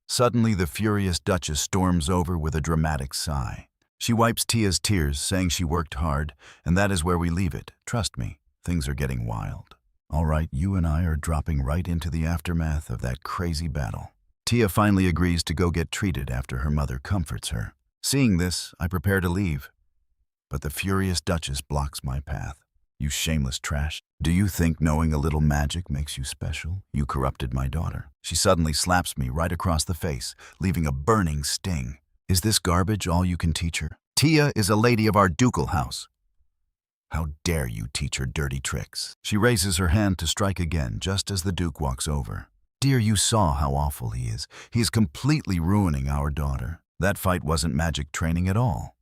Suddenly, the furious Duchess storms over with a dramatic sigh. She wipes Tia's tears, saying she worked hard, and that is where we leave it. Trust me, things are getting wild. All right, you and I are dropping right into the aftermath of that crazy battle. Tia finally agrees to go get treated after her mother comforts her. Seeing this, I prepare to leave. but the furious Duchess blocks my path. You shameless trash. Do you think knowing a little magic makes you special? You corrupted my daughter. She suddenly slaps me right across the face, leaving a burning sting. Is this garbage all you can teach her? Tia is a lady of our ducal house. How dare you teach her dirty tricks? She raises her hand to strike again, just as the Duke walks over. Dear, you saw how awful he is. He is completely ruining our daughter. That fight wasn't magic training at all.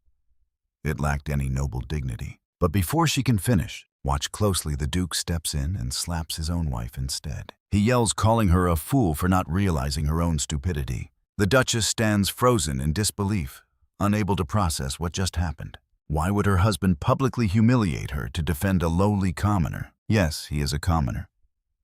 It lacked any noble dignity. But before she can finish, watch closely, the Duke steps in and slaps his own wife instead. He yells, calling her a fool for not realizing her own stupidity. The Duchess stands frozen in disbelief, unable to process what just happened. Why would her husband publicly humiliate her to defend a lowly commoner? Yes, he is a commoner,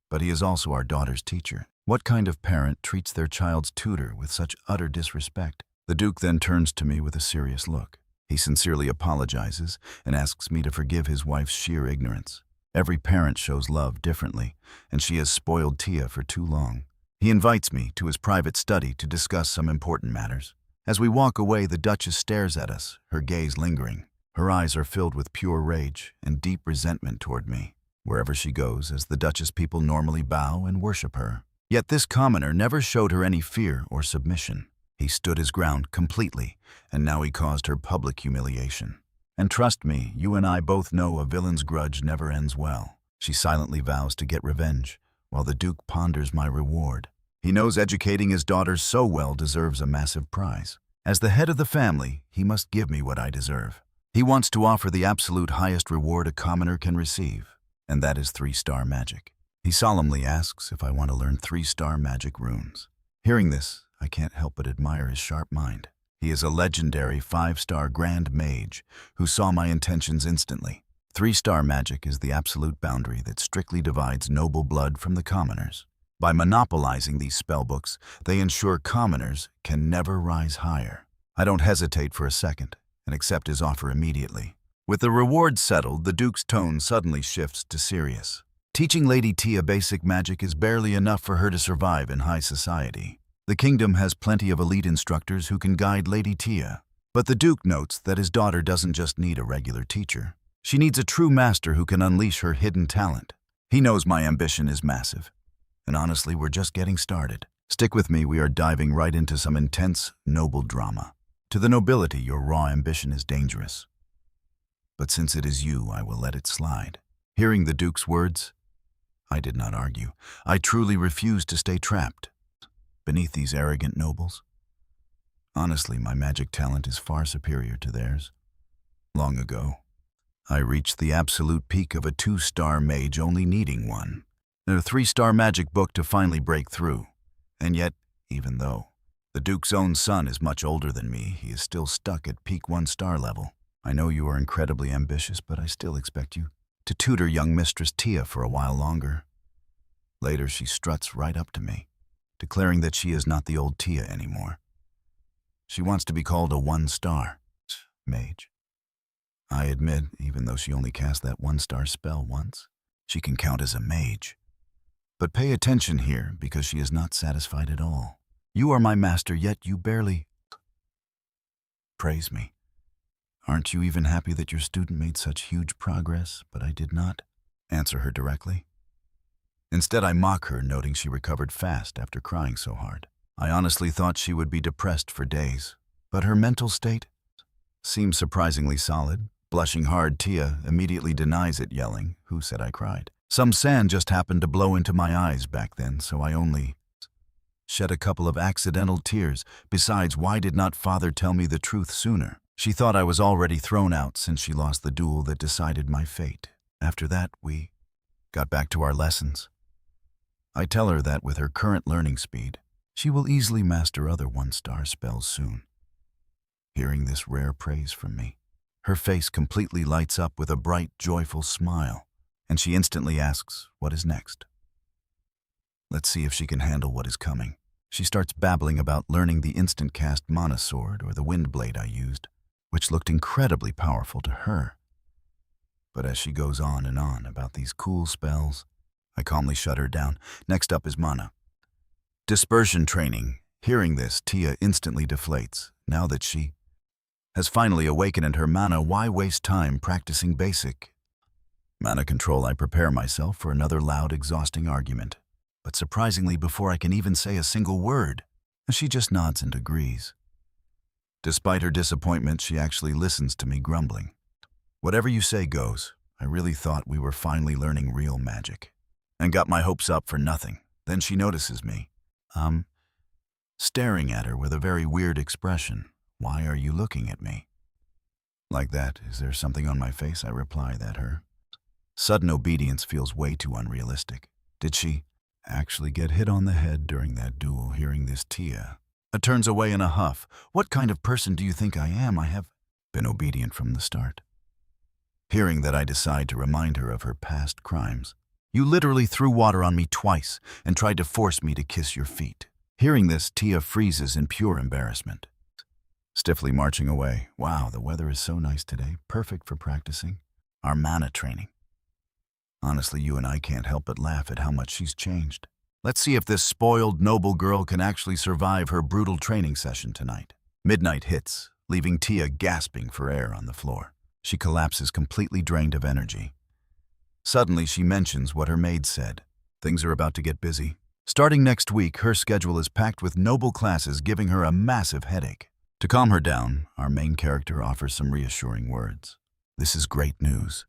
but he is also our daughter's teacher. What kind of parent treats their child's tutor with such utter disrespect? The Duke then turns to me with a serious look. He sincerely apologizes and asks me to forgive his wife's sheer ignorance. Every parent shows love differently, and she has spoiled Tia for too long. He invites me to his private study to discuss some important matters. As we walk away, the Duchess stares at us, her gaze lingering. Her eyes are filled with pure rage and deep resentment toward me. Wherever she goes, as the Duchess, people normally bow and worship her. Yet this commoner never showed her any fear or submission. He stood his ground completely, and now he caused her public humiliation. And trust me, you and I both know a villain's grudge never ends well. She silently vows to get revenge, while the Duke ponders my reward. He knows educating his daughter so well deserves a massive prize. As the head of the family, he must give me what I deserve. He wants to offer the absolute highest reward a commoner can receive, and that is 3-star magic. He solemnly asks if I want to learn 3-star magic runes. Hearing this, I can't help but admire his sharp mind. He is a legendary 5-star grand mage who saw my intentions instantly. 3-star magic is the absolute boundary that strictly divides noble blood from the commoners. By monopolizing these spellbooks, they ensure commoners can never rise higher. I don't hesitate for a second and accept his offer immediately. With the reward settled, the Duke's tone suddenly shifts to serious. Teaching Lady Tia basic magic is barely enough for her to survive in high society. The kingdom has plenty of elite instructors who can guide Lady Tia. But the Duke notes that his daughter doesn't just need a regular teacher. She needs a true master who can unleash her hidden talent. He knows my ambition is massive. And honestly, we're just getting started. Stick with me, we are diving right into some intense, noble drama. To the nobility, your raw ambition is dangerous. But since it is you, I will let it slide. Hearing the Duke's words, I did not argue. I truly refused to stay trapped beneath these arrogant nobles. Honestly, my magic talent is far superior to theirs. Long ago, I reached the absolute peak of a 2-star mage, only needing one. A 3-star magic book to finally break through. And yet, even though the Duke's own son is much older than me, he is still stuck at peak 1-star level. I know you are incredibly ambitious, but I still expect you to tutor young Mistress Tia for a while longer. Later, she struts right up to me, declaring that she is not the old Tia anymore. She wants to be called a 1-star mage. I admit, even though she only cast that 1-star spell once, she can count as a mage. But pay attention here, because she is not satisfied at all. You are my master, yet you barely praise me. Aren't you even happy that your student made such huge progress, but I did not answer her directly? Instead, I mock her, noting she recovered fast after crying so hard. I honestly thought she would be depressed for days, but her mental state seems surprisingly solid. Blushing hard, Tia immediately denies it, yelling, "Who said I cried? Some sand just happened to blow into my eyes back then, so I only shed a couple of accidental tears. Besides, why did not father tell me the truth sooner?" She thought I was already thrown out since she lost the duel that decided my fate. After that, we got back to our lessons. I tell her that with her current learning speed, she will easily master other 1-star spells soon. Hearing this rare praise from me, her face completely lights up with a bright, joyful smile, and she instantly asks, what is next? Let's see if she can handle what is coming. She starts babbling about learning the instant cast mana sword or the wind blade I used, which looked incredibly powerful to her. But as she goes on and on about these cool spells, I calmly shut her down. Next up is mana dispersion training. Hearing this, Tia instantly deflates. Now that she has finally awakened her mana. Why waste time practicing basic mana control? I prepare myself for another loud, exhausting argument. But surprisingly, before I can even say a single word, she just nods and agrees. Despite her disappointment, she actually listens to me, grumbling. Whatever you say goes. I really thought we were finally learning real magic. And got my hopes up for nothing. Then she notices me. Staring at her with a very weird expression. Why are you looking at me? Like that, is there something on my face? I reply that her sudden obedience feels way too unrealistic. Did she actually get hit on the head during that duel? Hearing this, Tia turns away in a huff. What kind of person do you think I am? I have been obedient from the start. Hearing that, I decide to remind her of her past crimes. You literally threw water on me twice and tried to force me to kiss your feet. Hearing this, Tia freezes in pure embarrassment, stiffly marching away. Wow, the weather is so nice today, perfect for practicing our mana training. Honestly, you and I can't help but laugh at how much she's changed. Let's see if this spoiled, noble girl can actually survive her brutal training session tonight. Midnight hits, leaving Tia gasping for air on the floor. She collapses, completely drained of energy. Suddenly, she mentions what her maid said. Things are about to get busy. Starting next week, her schedule is packed with noble classes, giving her a massive headache. To calm her down, our main character offers some reassuring words. This is great news.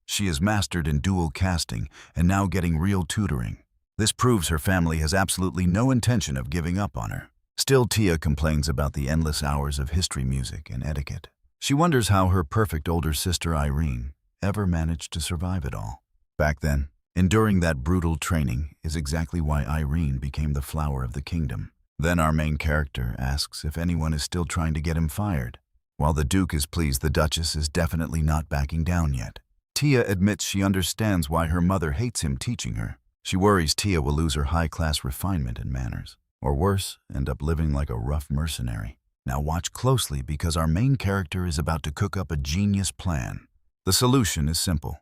She is mastered in dual casting and now getting real tutoring. This proves her family has absolutely no intention of giving up on her. Still, Tia complains about the endless hours of history, music, and etiquette. She wonders how her perfect older sister Irene ever managed to survive it all. Back then, enduring that brutal training is exactly why Irene became the flower of the kingdom. Then our main character asks if anyone is still trying to get him fired. While the Duke is pleased, the Duchess is definitely not backing down yet. Tia admits she understands why her mother hates him teaching her. She worries Tia will lose her high-class refinement and manners, or worse, end up living like a rough mercenary. Now watch closely, because our main character is about to cook up a genius plan. The solution is simple.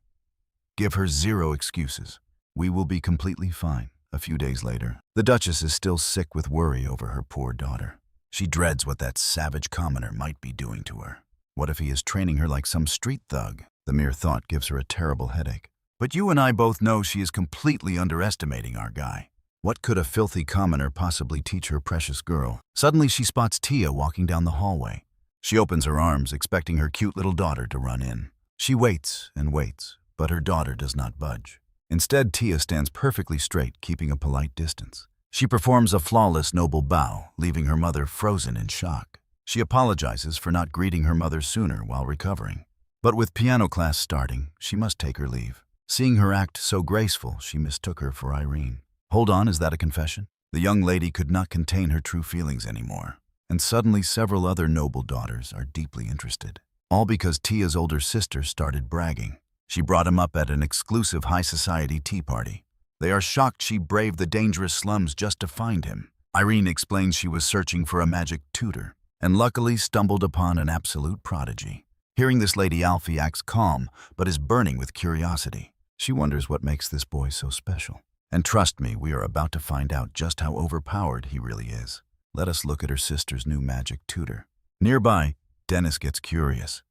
Give her zero excuses. We will be completely fine. A few days later, the Duchess is still sick with worry over her poor daughter. She dreads what that savage commoner might be doing to her. What if he is training her like some street thug? The mere thought gives her a terrible headache. But you and I both know she is completely underestimating our guy. What could a filthy commoner possibly teach her precious girl? Suddenly she spots Tia walking down the hallway. She opens her arms, expecting her cute little daughter to run in. She waits and waits, but her daughter does not budge. Instead, Tia stands perfectly straight, keeping a polite distance. She performs a flawless, noble bow, leaving her mother frozen in shock. She apologizes for not greeting her mother sooner while recovering. But with piano class starting, she must take her leave. Seeing her act so graceful, she mistook her for Irene. Hold on, is that a confession? The young lady could not contain her true feelings anymore. And suddenly several other noble daughters are deeply interested. All because Tia's older sister started bragging. She brought him up at an exclusive high society tea party. They are shocked she braved the dangerous slums just to find him. Irene explains she was searching for a magic tutor, and luckily stumbled upon an absolute prodigy. Hearing this, Lady Alfie acts calm, but is burning with curiosity. She wonders what makes this boy so special. And trust me, we are about to find out just how overpowered he really is. Let us look at her sister's new magic tutor. Nearby, Dennis gets curious.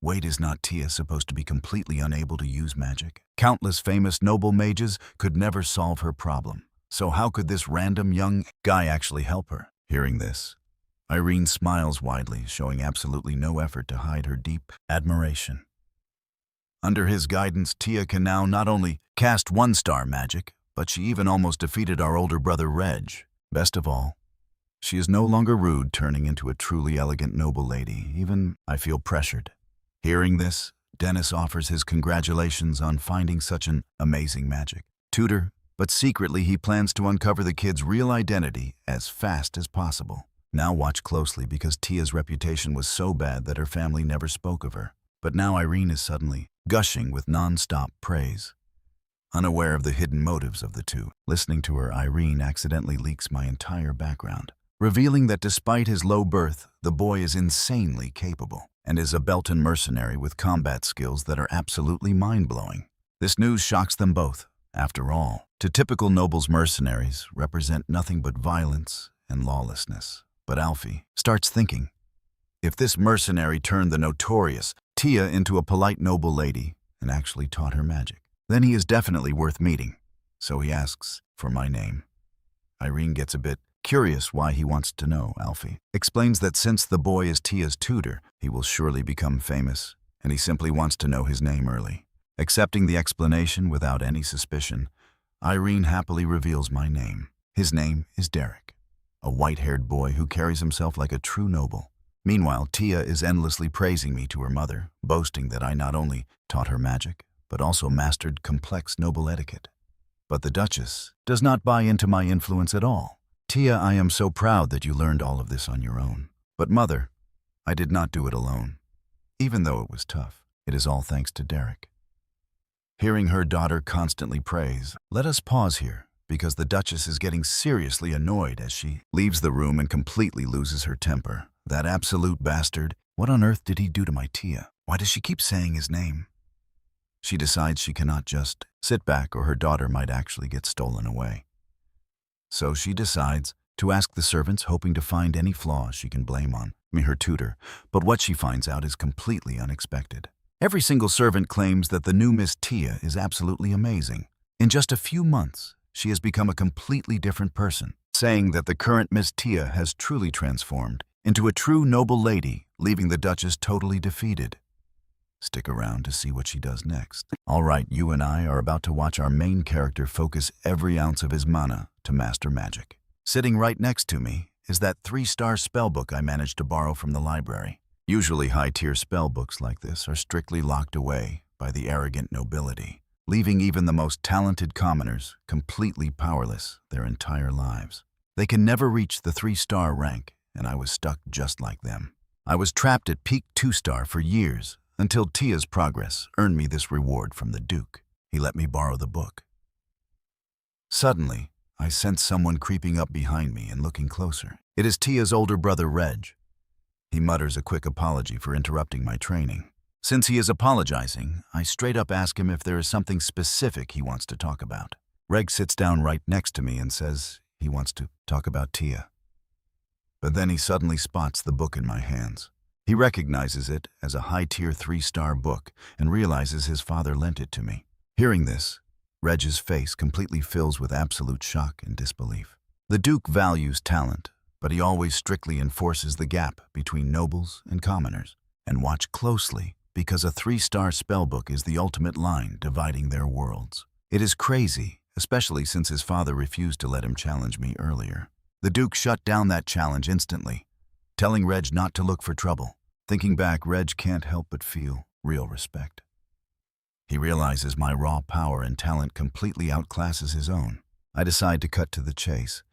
Wait, is not Tia supposed to be completely unable to use magic? Countless famous noble mages could never solve her problem. So how could this random young guy actually help her? Hearing this, Irene smiles widely, showing absolutely no effort to hide her deep admiration. Under his guidance, Tia can now not only cast one-star magic, but she even almost defeated our older brother Reg. Best of all, she is no longer rude, turning into a truly elegant noble lady. Even I feel pressured. Hearing this, Dennis offers his congratulations on finding such an amazing magic tutor, but secretly he plans to uncover the kid's real identity as fast as possible. Now watch closely, because Tia's reputation was so bad that her family never spoke of her. But now Irene is suddenly gushing with non-stop praise. Unaware of the hidden motives of the two, listening to her, Irene accidentally leaks my entire background, revealing that despite his low birth, the boy is insanely capable and is a Belton mercenary with combat skills that are absolutely mind-blowing. This news shocks them both. After all, to typical nobles, mercenaries represent nothing but violence and lawlessness. But Alfie starts thinking, if this mercenary turned the notorious Tia into a polite noble lady and actually taught her magic, then he is definitely worth meeting. So he asks for my name. Irene gets a bit curious why he wants to know. Alfie explains that since the boy is Tia's tutor, he will surely become famous, and he simply wants to know his name early. Accepting the explanation without any suspicion, Irene happily reveals my name. His name is Derek, a white-haired boy who carries himself like a true noble. Meanwhile, Tia is endlessly praising me to her mother, boasting that I not only taught her magic, but also mastered complex noble etiquette. But the Duchess does not buy into my influence at all. Tia, I am so proud that you learned all of this on your own. But mother, I did not do it alone. Even though it was tough, it is all thanks to Derek. Hearing her daughter constantly praise, let us pause here, because the Duchess is getting seriously annoyed as she leaves the room and completely loses her temper. That absolute bastard, what on earth did he do to my Tia? Why does she keep saying his name? She decides she cannot just sit back or her daughter might actually get stolen away. So she decides to ask the servants, hoping to find any flaws she can blame on her tutor, but what she finds out is completely unexpected. Every single servant claims that the new Miss Tia is absolutely amazing. In just a few months, she has become a completely different person, saying that the current Miss Tia has truly transformed into a true noble lady, leaving the Duchess totally defeated. Stick around to see what she does next. All right, you and I are about to watch our main character focus every ounce of his mana to master magic. Sitting right next to me is that 3-star spellbook I managed to borrow from the library. Usually high-tier spellbooks like this are strictly locked away by the arrogant nobility, leaving even the most talented commoners completely powerless their entire lives. They can never reach the 3-star rank, and I was stuck just like them. I was trapped at peak 2-star for years, until Tia's progress earned me this reward from the Duke. He let me borrow the book. Suddenly, I sense someone creeping up behind me and looking closer. It is Tia's older brother, Reg. He mutters a quick apology for interrupting my training. Since he is apologizing, I straight up ask him if there is something specific he wants to talk about. Reg sits down right next to me and says he wants to talk about Tia. But then he suddenly spots the book in my hands. He recognizes it as a high-tier 3-star book and realizes his father lent it to me. Hearing this, Reg's face completely fills with absolute shock and disbelief. The Duke values talent, but he always strictly enforces the gap between nobles and commoners. And watch closely, because a 3-star spellbook is the ultimate line dividing their worlds. It is crazy, especially since his father refused to let him challenge me earlier. The Duke shut down that challenge instantly, telling Reg not to look for trouble. Thinking back, Reg can't help but feel real respect. He realizes my raw power and talent completely outclasses his own. I decide to cut to the chase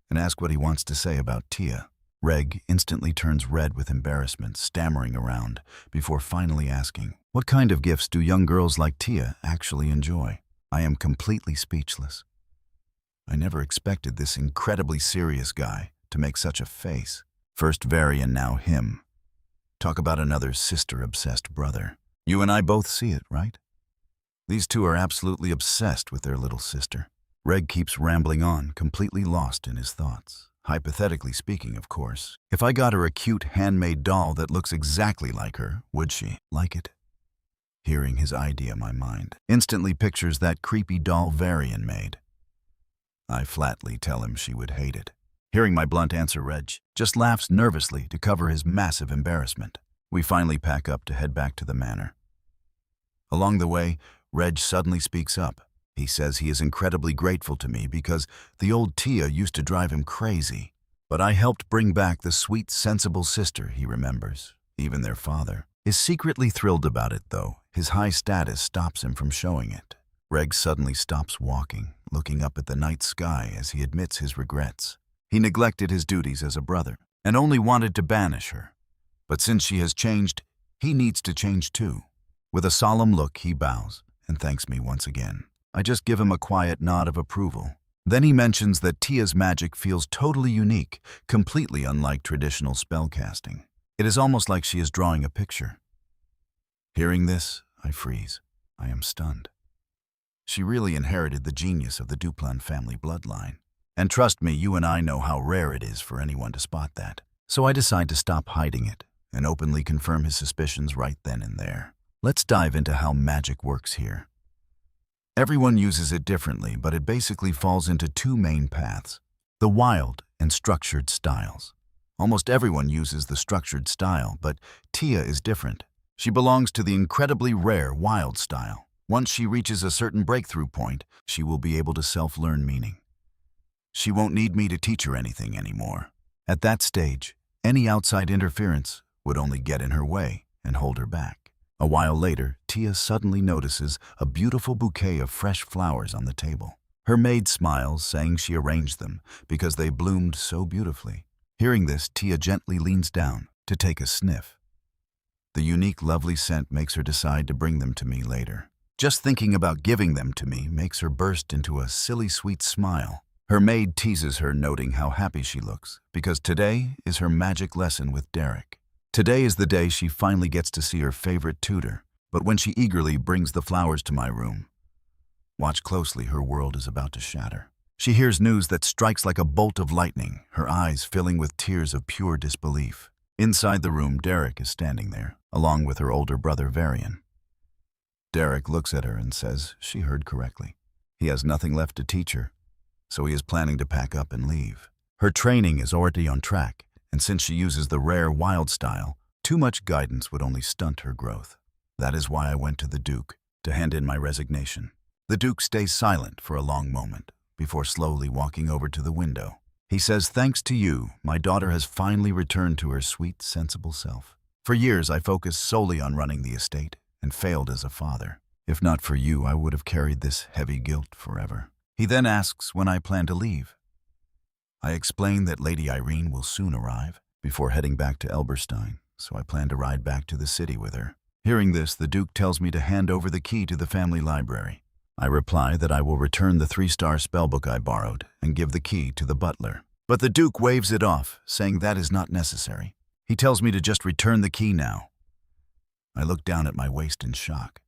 and ask what he wants to say about Tia. Reg instantly turns red with embarrassment, stammering around, before finally asking, what kind of gifts do young girls like Tia actually enjoy? I am completely speechless. I never expected this incredibly serious guy to make such a face. First Vari and now him. Talk about another sister-obsessed brother. You and I both see it, right? These two are absolutely obsessed with their little sister. Reg keeps rambling on, completely lost in his thoughts. Hypothetically speaking, of course. If I got her a cute handmade doll that looks exactly like her, would she like it? Hearing his idea, my mind instantly pictures that creepy doll Varian made. I flatly tell him she would hate it. Hearing my blunt answer, Reg just laughs nervously to cover his massive embarrassment. We finally pack up to head back to the manor. Along the way, Reg suddenly speaks up. He says he is incredibly grateful to me because the old Tia used to drive him crazy. But I helped bring back the sweet, sensible sister he remembers. Even their father is secretly thrilled about it, though. His high status stops him from showing it. Reg suddenly stops walking, looking up at the night sky as he admits his regrets. He neglected his duties as a brother and only wanted to banish her. But since she has changed, he needs to change too. With a solemn look, he bows and thanks me once again. I just give him a quiet nod of approval. Then he mentions that Tia's magic feels totally unique, completely unlike traditional spellcasting. It is almost like she is drawing a picture. Hearing this, I freeze. I am stunned. She really inherited the genius of the Duplan family bloodline. And trust me, you and I know how rare it is for anyone to spot that. So I decide to stop hiding it and openly confirm his suspicions right then and there. Let's dive into how magic works here. Everyone uses it differently, but it basically falls into two main paths: the wild and structured styles. Almost everyone uses the structured style, but Tia is different. She belongs to the incredibly rare wild style. Once she reaches a certain breakthrough point, she will be able to self-learn meaning. She won't need me to teach her anything anymore. At that stage, any outside interference would only get in her way and hold her back. A while later, Tia suddenly notices a beautiful bouquet of fresh flowers on the table. Her maid smiles, saying she arranged them because they bloomed so beautifully. Hearing this, Tia gently leans down to take a sniff. The unique, lovely scent makes her decide to bring them to me later. Just thinking about giving them to me makes her burst into a silly, sweet smile. Her maid teases her, noting how happy she looks, because today is her magic lesson with Derek. Today is the day she finally gets to see her favorite tutor, but when she eagerly brings the flowers to my room, watch closely, her world is about to shatter. She hears news that strikes like a bolt of lightning, her eyes filling with tears of pure disbelief. Inside the room, Derek is standing there, along with her older brother, Varian. Derek looks at her and says she heard correctly. He has nothing left to teach her, so he is planning to pack up and leave. Her training is already on track, and since she uses the rare wild style, too much guidance would only stunt her growth. That is why I went to the Duke to hand in my resignation. The Duke stays silent for a long moment before slowly walking over to the window. He says, "Thanks to you, my daughter has finally returned to her sweet, sensible self. For years, I focused solely on running the estate and failed as a father. If not for you, I would have carried this heavy guilt forever." He then asks when I plan to leave. I explain that Lady Irene will soon arrive before heading back to Elberstein, so I plan to ride back to the city with her. Hearing this, the Duke tells me to hand over the key to the family library. I reply that I will return the 3-star spellbook I borrowed and give the key to the butler. But the Duke waves it off, saying that is not necessary. He tells me to just return the key now. I look down at my waist in shock.